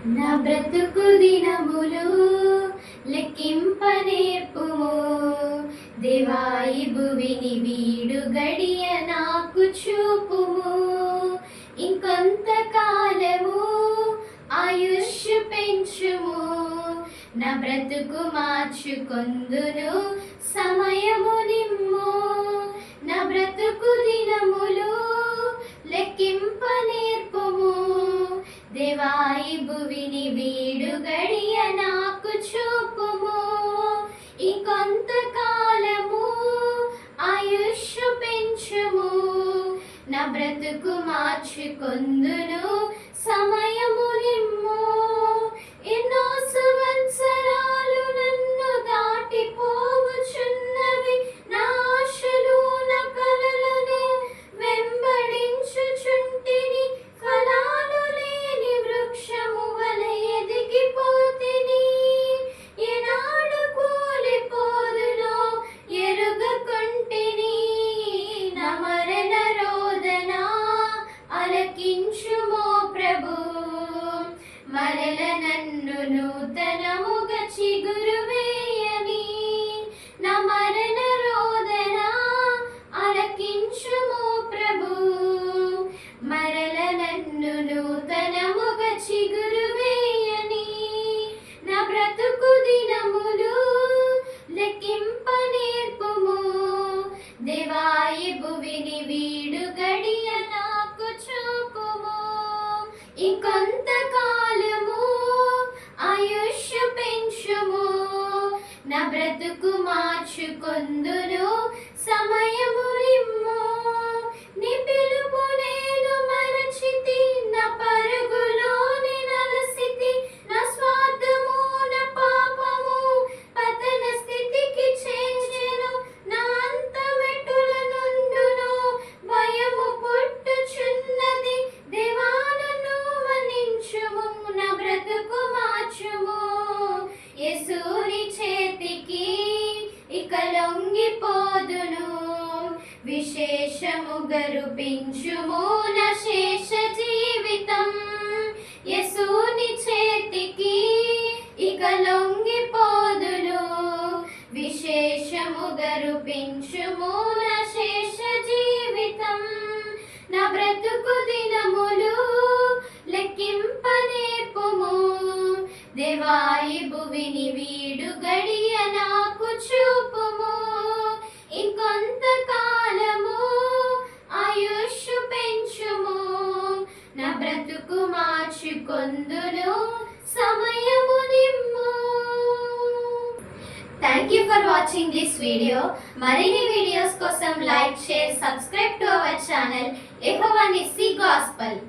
నా బ్రతుకు దినములు లెక్కింపనేర్పుము దేవా, ఈ భువిని వీడు గడియ నాకు చూపుము. ఇంకొంతకాలము ఆయుష్ పెంచుము, నా బ్రతుకు మార్చుకొందును సమయము నిమ్ము. నా బ్రతుకు దినములు లెక్కింపనేర్పుము దేవా, ఈ భువిని వీడు గడియ నాకు చూపుము. ఇంకొంతకాలము ఆయుష్ పెంచుము, నా బ్రతుకు మార్చుకొందును సమయము నిమ్ము. ఎన్నో సంవత్సరాలు నన్ను దాటిపోవచున్నవి, నా ఆశలు నా కలలను వెంబడించుచుంటిని. ఫలాలు లేని వృక్షము వలె ఎదిగిపోతిని, ఏనాడు కూలిపోదునో ఎరుగకుంటిని. నా మరణ రోదన ఆలకించుమో ప్రభు, మరల నన్ను నూతనముగా చిగురువేయని. నా మరణ రోదన ఆలకించుమో ప్రభు, మరల నన్ను నూతనముగా చిగురువేయని. నా బ్రతుకు దినములు లెక్కింపనేర్పుము దేవా, ఈ భువిని వీడు గడియ నాకు చూపుము. ఇంకొంతకాలము ఆయుష్ పెంచుము, నా బ్రతుకు మార్చుకొందును సమయము నిమ్ము. నీ పిలుపు నేను మరచితి, నా పరుగులోని నలసితి. నా స్వార్థము నా పాపము పతన స్థితికి చేర్చెను. నా అంతమెటుల నుండును భయము పుట్టుచున్నది. దేవా, నన్ను మన్నించుము, నా బ్రతుకు మార్చుము. యేసుని చేతికి ఇక లొంగిపోదును, విశేషముగా రూపించుము నా శేష జీవితం. యేసుని చేతికి ఇక లొంగిపోదును, విశేషముగా రూపించుము నా శేష జీవితం. నా బ్రతుకు దినములు లెక్కింపనేర్పుము దేవా, ఈ భువిని వీడు గడియ నాకు చూపుము. ఇంకొంతకాలము ఆయుష్ పెంచుము, నా బ్రతుకు మార్చుకొందును సమయము నిమ్ము. Thank you for watching this video. మరిన్ని వీడియోస్ కోసం like, share, subscribe to our channel యెహోవా నిస్సీ గాస్పల్.